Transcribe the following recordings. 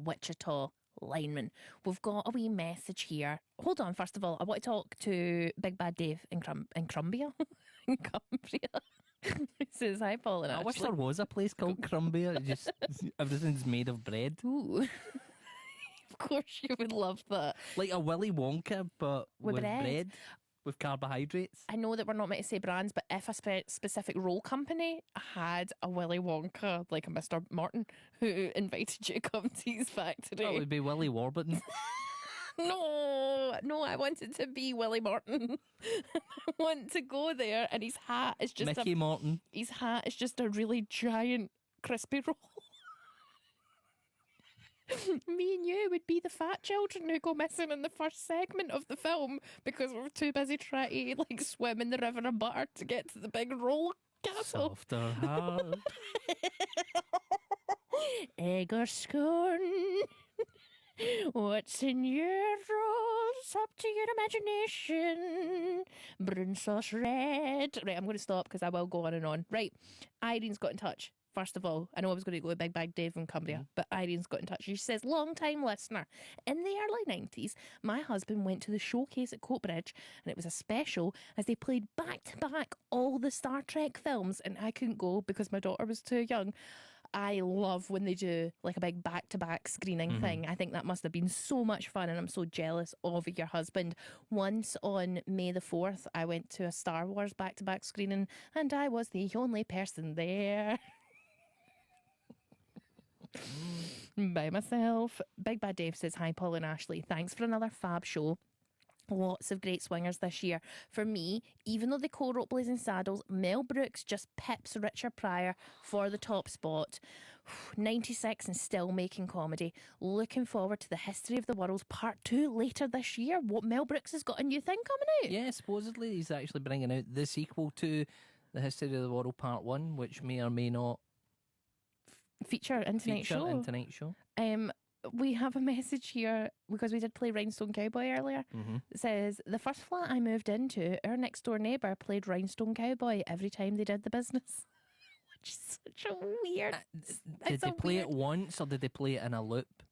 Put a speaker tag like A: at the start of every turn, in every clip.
A: Wichita lineman. We've got a wee message here. Hold on, first of all, I want to talk to Big Bad Dave in Cumbria. In Cumbria. He says, hi, Paul and
B: I
A: Ashley.
B: wish there was a place called Crumbia. It just everything's made of bread.
A: Ooh. Of course you would love that.
B: Like a Willy Wonka, but with bread. With carbohydrates.
A: I know that we're not meant to say brands, but if a specific roll company had a Willy Wonka, like a Mr. Martin, who invited you to come to his factory.
B: That would be Willy Warburton.
A: No, I want it to be Willie Martin. I want to go there, and his hat is just
B: Mickey Martin.
A: His hat is just a really giant crispy roll. Me and you would be the fat children who go missing in the first segment of the film because we're too busy trying to like swim in the river of butter to get to the big roll castle.
B: Softer heart.
A: Egg or scone? What's in your rolls? Up to your imagination. Brown sauce red. Right, I'm going to stop because I will go on and on. Right, Irene's got in touch. First of all, I know I was going to go with Big Bag Dave from Cumbria, but Irene's got in touch. She says, long time listener. In the early 90s, my husband went to the showcase at Coatbridge, and it was a special as they played back-to-back all the Star Trek films, and I couldn't go because my daughter was too young. I love when they do like a big back-to-back screening thing. I think that must have been so much fun, and I'm so jealous of your husband. Once on May the 4th, I went to a Star Wars back-to-back screening, and I was the only person there. By myself. Big Bad Dave says, hi Paul and Ashley, thanks for another fab show. Lots of great swingers this year. For me, even though they co-wrote Blazing Saddles, Mel Brooks just pips Richard Pryor for the top spot. 96 and still making comedy. Looking forward to the History of the World Part 2 later this year. What, Mel Brooks has got a new thing coming out?
B: Yeah, supposedly he's actually bringing out the sequel to the History of the World Part 1, which may or may not
A: feature in tonight's show. We have a message here because we did play Rhinestone Cowboy earlier. It says, the first flat I moved into, our next door neighbour played Rhinestone Cowboy every time they did the business. Which is such a weird...
B: Did they play it once or did they play it in a loop?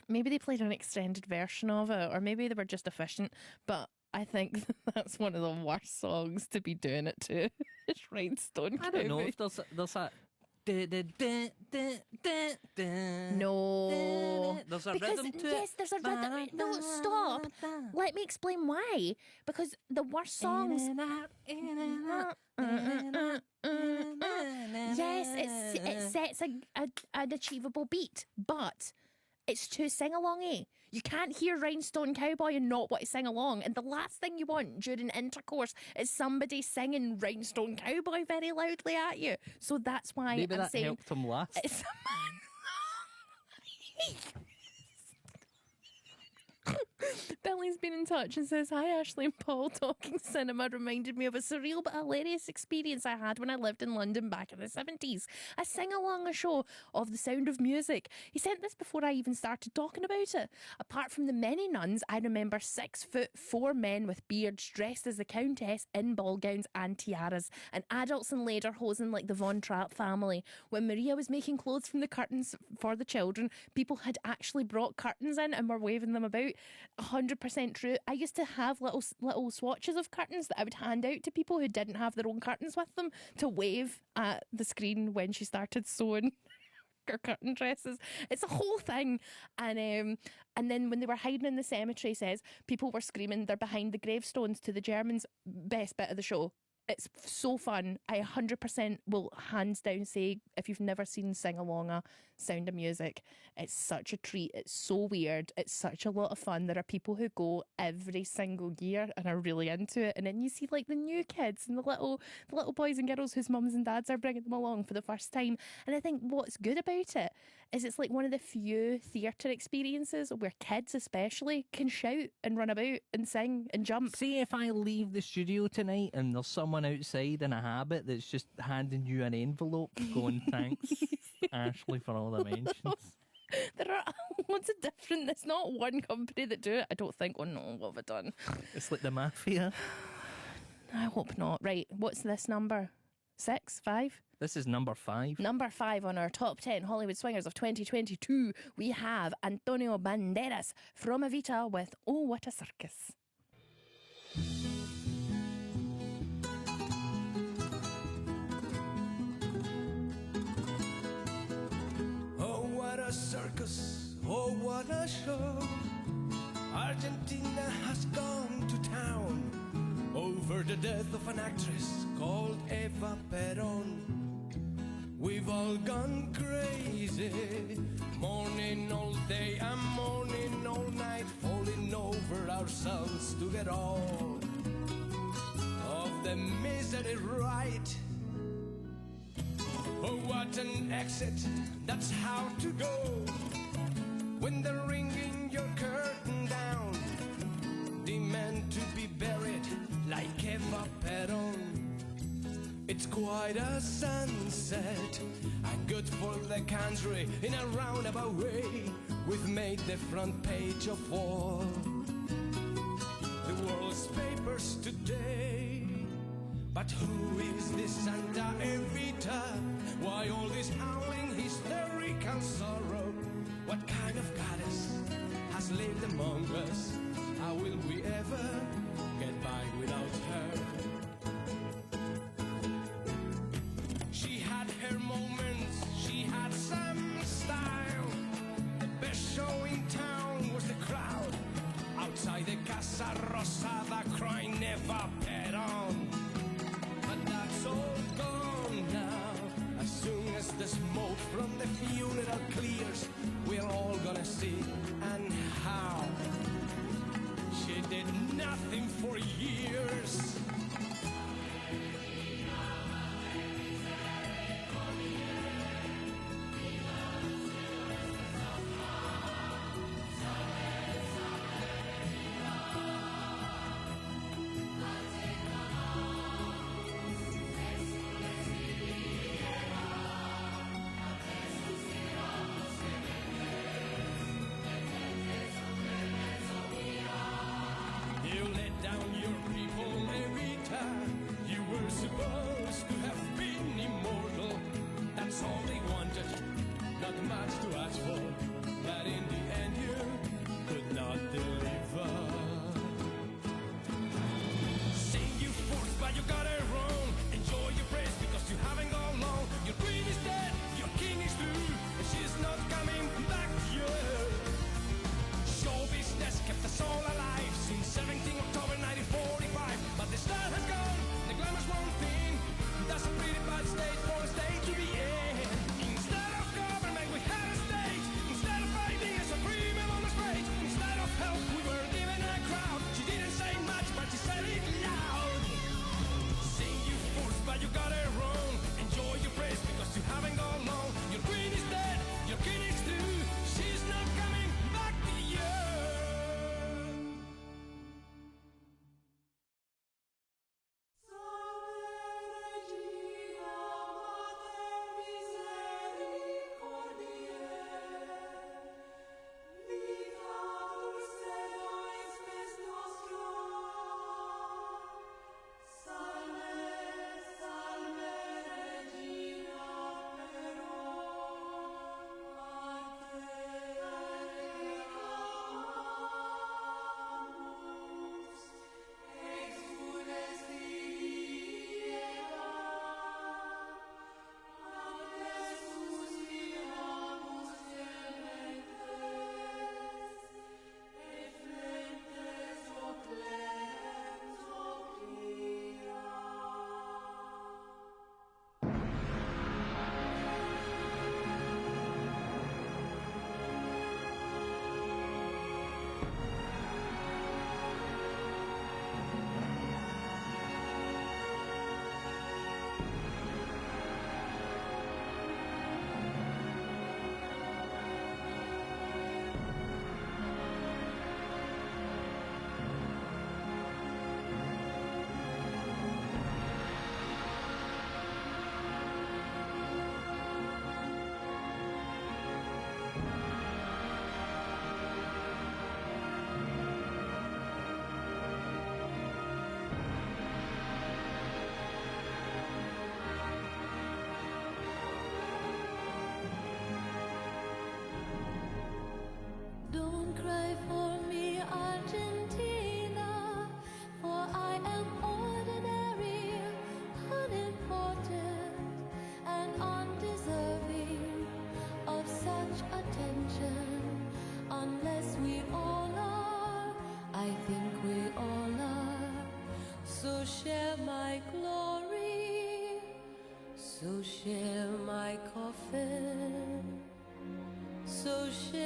A: Maybe they played an extended version of it, or maybe they were just efficient, but I think that's one of the worst songs to be doing it to. It's Rhinestone Cowboy.
B: I don't know if there's a...
A: No.
B: There's a rhythm to it.
A: Yes, there's a rhythm. No, stop. Let me explain why. Because the worst songs... Yes, it sets an achievable beat, but... it's too sing-along-y. You can't hear Rhinestone Cowboy and not want to sing along. And the last thing you want during intercourse is somebody singing Rhinestone Cowboy very loudly at you. So that's why
B: maybe
A: I'm
B: that
A: saying...
B: helped him last.
A: It's a man... Billy's been in touch and says, hi Ashley and Paul, talking cinema reminded me of a surreal but hilarious experience I had when I lived in London back in the 70s. A sing-along show of The Sound of Music. He sent this before I even started talking about it. Apart from the many nuns, I remember 6'4" men with beards dressed as the Countess in ball gowns and tiaras, and adults in lederhosen like the Von Trapp family. When Maria was making clothes from the curtains for the children, people had actually brought curtains in and were waving them about. 100% true. I used to have little swatches of curtains that I would hand out to people who didn't have their own curtains with them to wave at the screen when she started sewing her curtain dresses. It's a whole thing. And then when they were hiding in the cemetery, says people were screaming they're behind the gravestones to the Germans. Best bit of the show. It's so fun. I 100% will hands down say, if you've never seen Sing Along a Sound of Music, it's such a treat. It's so weird. It's such a lot of fun. There are people who go every single year and are really into it. And then you see like the new kids and the little boys and girls whose mums and dads are bringing them along for the first time. And I think what's good about it is it's like one of the few theatre experiences where kids especially can shout and run about and sing and jump.
B: See, if I leave the studio tonight and there's someone outside in a habit that's just handing you an envelope going, thanks Ashley for all the mentions.
A: There are loads of different, there's not one company that do it, I don't think. Oh no, what have I done?
B: It's like the mafia.
A: I hope not. Right, what's this number? 6, 5?
B: This is number 5.
A: Number 5 on our top 10 Hollywood swingers of 2022, we have Antonio Banderas from Evita with Oh What a Circus.
C: Oh, what a circus, oh, what a show. Argentina has gone to town over the death of an actress called Eva Perón. We've all gone crazy, mourning all day and mourning all night, falling over ourselves to get all of the misery right. Oh, what an exit, that's how to go when they're ringing your curtain down. Demand to be buried like Eva Perón. It's quite a sunset, and good for the country in a roundabout way. We've made the front page of all the world's papers today. But who is this Santa Evita? Why all this howling, hysterical sorrow? What kind of goddess has lived among us? How will we ever get by without her? She had her moments, she had some style. The best show in town was the crowd outside the Casa Rosada crying Eva Perón. But that's all gone now. As soon as the smoke from the funeral clears, we're all gonna see and how she did nothing for years. You let down your people, maybe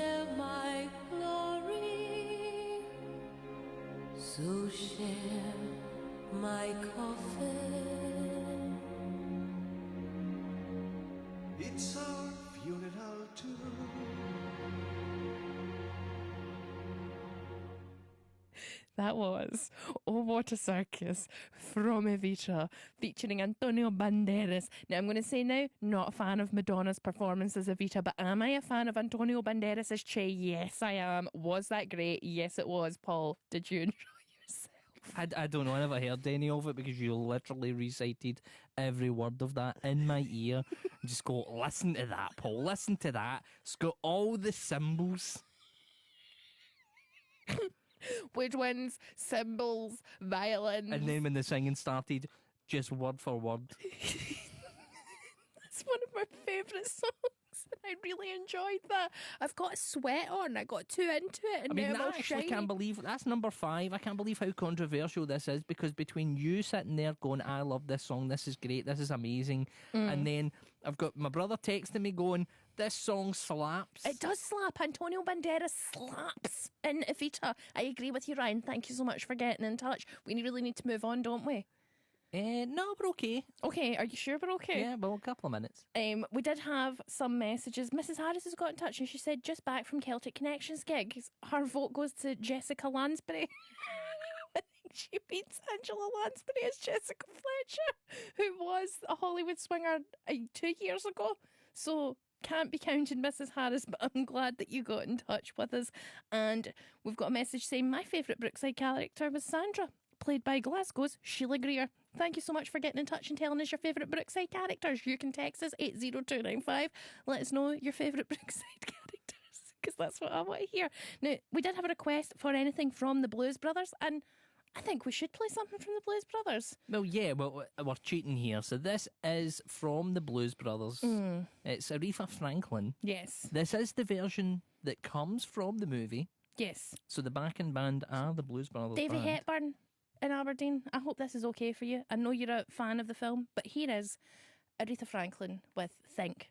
D: share my glory, so share my coffin.
C: It's our funeral too.
A: That was Oh What a Circus from Evita, featuring Antonio Banderas. Now, I'm going to say now, not a fan of Madonna's performance as Evita, but am I a fan of Antonio Banderas as Che? Yes, I am. Was that great? Yes, it was. Paul, did you enjoy yourself?
B: I don't know. I never heard any of it because you literally recited every word of that in my ear. Just go, listen to that, Paul. Listen to that. It's got all the symbols.
A: Which ones? Cymbals, violins.
B: And then when the singing started, just word for word.
A: It's one of my favourite songs. I really enjoyed that. I've got a sweat on. I got too into it, and
B: I mean,
A: now I'm
B: I
A: all
B: actually
A: shiny.
B: can't believe that's number 5. I can't believe how controversial this is because between you sitting there going, I love this song, this is great, this is amazing, and then I've got my brother texting me going, this song slaps.
A: It does slap. Antonio Banderas slaps in Evita. I agree with you, Ryan. Thank you so much for getting in touch. We really need to move on, don't we?
B: No, we're okay.
A: Okay, are you sure we're okay?
B: Yeah, well, a couple of minutes.
A: We did have some messages. Mrs. Harris has got in touch and she said just back from Celtic Connections gigs, her vote goes to Jessica Lansbury. I think she beats Angela Lansbury as Jessica Fletcher, who was a Hollywood swinger 2 years ago. So can't be counted, Mrs. Harris, but I'm glad that you got in touch with us. And we've got a message saying my favourite Brookside character was Sandra, played by Glasgow's Sheila Greer. Thank you so much for getting in touch and telling us your favourite Brookside characters. You can text us 80295. Let us know your favourite Brookside characters, because that's what I want to hear. Now, we did have a request for anything from the Blues Brothers, and I think we should play something from the Blues Brothers.
B: Well, yeah, well, we're cheating here. So this is from the Blues Brothers. It's Aretha Franklin.
A: Yes.
B: This is the version that comes from the movie.
A: Yes.
B: So the backing band are the Blues Brothers
A: Davy
B: band.
A: Hepburn in Aberdeen. I hope this is okay for you. I know you're a fan of the film, but here is Aretha Franklin with Think.